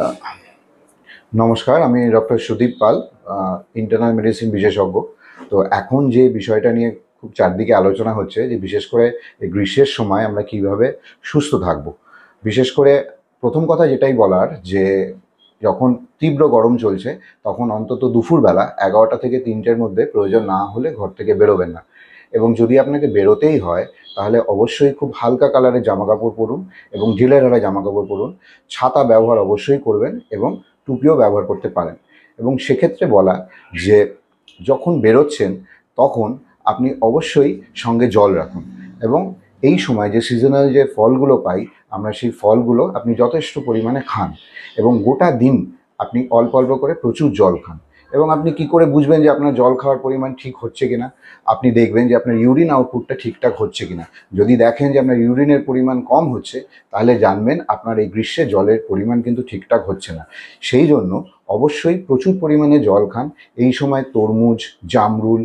আহ, নমস্কার, আমি ডক্টর সুদীপ পাল, internal medicine বিশেষজ্ঞ। তো এখন যে বিষয়টা নিয়ে খুব চারদিকে আলোচনা হচ্ছে, যে বিশেষ করে এই গ্রীষ্মের সময় আমরা কিভাবে সুস্থ থাকব। বিশেষ করে প্রথম কথা যেটাই বলার, যে যখন তীব্র গরম চলছে তখন অন্তত দুপুরবেলা 11টা থেকে 3টের মধ্যে প্রয়োজন না হলে ঘর থেকে বেরোবেন না। এবং যদি আপনাকে বেরোতেই হয় তাহলে অবশ্যই খুব হালকা কালারের জামাকাপড় পরুন এবং ঢিলেঢালা জামাকাপড় পরুন। ছাতা ব্যবহার অবশ্যই করবেন এবং টুপিও ব্যবহার করতে পারেন। এবং সেক্ষেত্রে বলা যে যখন বেরোচ্ছেন তখন আপনি অবশ্যই সঙ্গে জল রাখুন। এবং এই সময় যে সিজনাল যে ফলগুলো পাই আমরা, সেই ফলগুলো আপনি যথেষ্ট পরিমাণে খান এবং গোটা দিন আপনি অল্প অল্প করে প্রচুর জল খান। এবং আপনি কি করে বুঝবেন যে আপনার জল খাওয়ার পরিমাণ ঠিক হচ্ছে কিনা? আপনি দেখবেন যে আপনার ইউরিন আউটপুটটা ঠিকঠাক হচ্ছে কিনা। যদি দেখেন যে আপনার ইউরিনের পরিমাণ কম হচ্ছে, তাহলে জানবেন আপনার এই গ্রীষ্মে জলের পরিমাণ কিন্তু ঠিকঠাক হচ্ছে না। সেই জন্য অবশ্যই প্রচুর পরিমাণে জল খান। এই সময় তরমুজ, জামরুল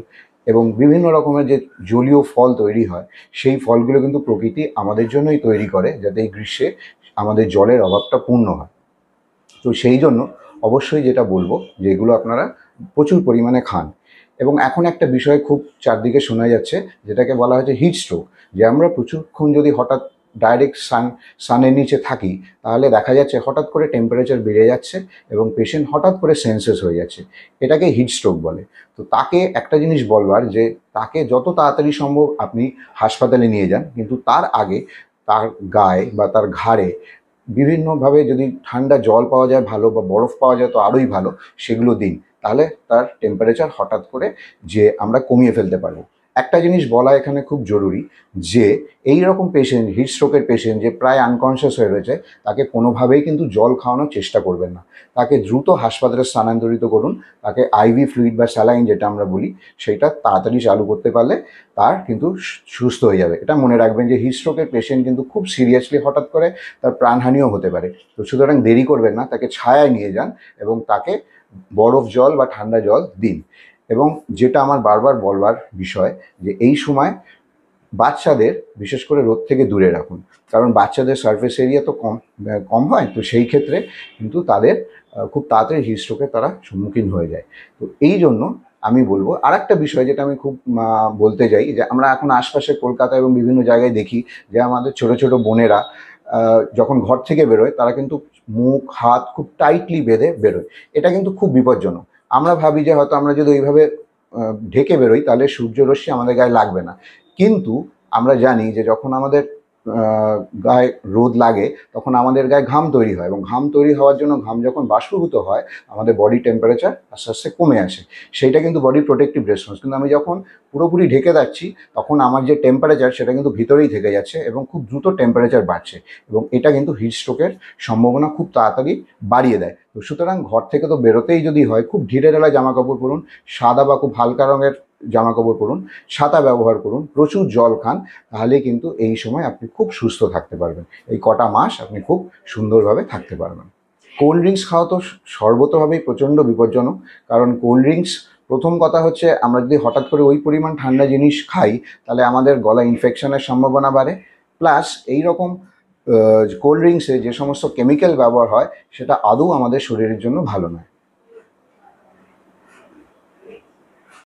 এবং বিভিন্ন রকমের যে জলীয় ফল তৈরি হয়, সেই ফলগুলো কিন্তু প্রকৃতি আমাদের জন্যই তৈরি করে, যাতে এই গ্রীষ্মে আমাদের জলের অভাবটা পূর্ণ হয়। তো সেই জন্য অবশ্যই যেটা বলবো, যে এগুলো আপনারা প্রচুর পরিমাণে খান। এবং এখন একটা বিষয় খুব চারদিকে শোনা যাচ্ছে, যেটাকে বলা হচ্ছে হিট স্ট্রোক। যে আমরা প্রচুরক্ষণ যদি হঠাৎ ডাইরেক্ট সানের নিচে থাকি, তাহলে দেখা যাচ্ছে হঠাৎ করে টেম্পারেচার বেড়ে যাচ্ছে এবং পেশেন্ট হঠাৎ করে সেন্সেস হয়ে যাচ্ছে। এটাকে হিট স্ট্রোক বলে। তো তাকে একটা জিনিস বলবার, যে তাকে যত তাড়াতাড়ি সম্ভব আপনি হাসপাতালে নিয়ে যান, কিন্তু তার আগে তার গায়ে বা তার ঘাড়ে বিভিন্নভাবে যদি ঠান্ডা জল পাওয়া যায় ভালো, বা বরফ পাওয়া যায় তো আরোই ভালো, সেগুলো দিন। তাহলে তার টেম্পারেচার হঠাৎ করে যে আমরা কমিয়ে ফেলতে পারবো। একটা জিনিস বলা এখানে খুব জরুরি, যে এই রকম পেশেন্ট, হিট স্ট্রোকের পেশেন্ট যে প্রায় আনকনশিয়াস হয়ে রয়েছে, তাকে কোনোভাবেই কিন্তু জল খাওয়ানোর চেষ্টা করবেন না। তাকে দ্রুত হাসপাতালে স্থানান্তরিত করুন। তাকে আইভি ফ্লুইড বা স্যালাইন যেটা আমরা বলি, সেইটা তাড়াতাড়ি চালু করতে পারলে তার কিন্তু সুস্থ হয়ে যাবে। এটা মনে রাখবেন যে হিট স্ট্রোকের পেশেন্ট কিন্তু খুব সিরিয়াসলি হঠাৎ করে তার প্রাণহানিও হতে পারে। তো সুতরাং দেরি করবেন না, তাকে ছায়ায় নিয়ে যান এবং তাকে বরফ জল বা ঠান্ডা জল দিন। এবং যেটা আমার বারবার বলবার বিষয়, যে এই সময় বাচ্চাদের বিশেষ করে রোদ থেকে দূরে রাখুন। কারণ বাচ্চাদের সারফেস এরিয়া তো কম কম হয়, তো সেই ক্ষেত্রে কিন্তু তাদের খুব তাড়াতাড়ি হিট স্ট্রোকের তারা সম্মুখীন হয়ে যায়। তো এই জন্য আমি বলবো, আর একটা বিষয় যেটা আমি খুব বলতে চাই, যে আমরা এখন আশপাশে কলকাতা এবং বিভিন্ন জায়গায় দেখি যে আমাদের ছোট ছোট বোনেরা যখন ঘর থেকে বেরোয়, তারা কিন্তু মুখ হাত খুব টাইটলি বেঁধে বেরোয়। এটা কিন্তু খুব বিপজ্জনক। আমরা ভাবি যে হয়তো আমরা যদি ওইভাবে ঢেকে বেরোই তাহলে সূর্যরশ্মি আমাদের গায়ে লাগবে না, কিন্তু আমরা জানি যে যখন আমাদের গায়ে রোদ লাগে তখন আমাদের গায়ে ঘাম তৈরি হয়, এবং ঘাম তৈরি হওয়ার জন্য ঘাম যখন বাষ্পীভূত হয়, আমাদের বডি টেম্পারেচার আস্তে আস্তে কমে আসে। সেইটা কিন্তু বডির প্রোটেক্টিভ রেসপন্স। কিন্তু আমি যখন পুরোপুরি ঢেকে যাচ্ছি, তখন আমার যে টেম্পারেচার সেটা কিন্তু ভিতরেই থেকে যাচ্ছে এবং খুব দ্রুত টেম্পারেচার বাড়ছে, এবং এটা কিন্তু হিট স্ট্রোকের সম্ভাবনা খুব তাড়াতাড়ি বাড়িয়ে দেয়। তো সুতরাং ঘর থেকে তো বেরোতেই যদি হয়, খুব ঢিলেঢালা জামা কাপড় পরুন, সাদা বা খুব হালকা রঙের জামা কাপড় পরুন, ছাতা ব্যবহার করুন, প্রচুর জল খান। তাহলে কিন্তু এই সময় আপনি খুব সুস্থ থাকতে পারবেন। এই কটা মাস আপনি খুব সুন্দরভাবে থাকতে পারবেন। কোল্ড ড্রিঙ্কস খাওয়া তো সর্বতভাবেই প্রচণ্ড বিপজ্জনক। কারণ কোল্ড ড্রিঙ্কস, প্রথম কথা হচ্ছে, আমরা যদি হঠাৎ করে ওই পরিমাণ ঠান্ডা জিনিস খাই, তাহলে আমাদের গলা ইনফেকশনের সম্ভাবনা বাড়ে। প্লাস এই রকম কোল্ড ড্রিঙ্কসে যে সমস্ত কেমিক্যাল ব্যবহার হয়, সেটা আদৌ আমাদের শরীরের জন্য ভালো নয়।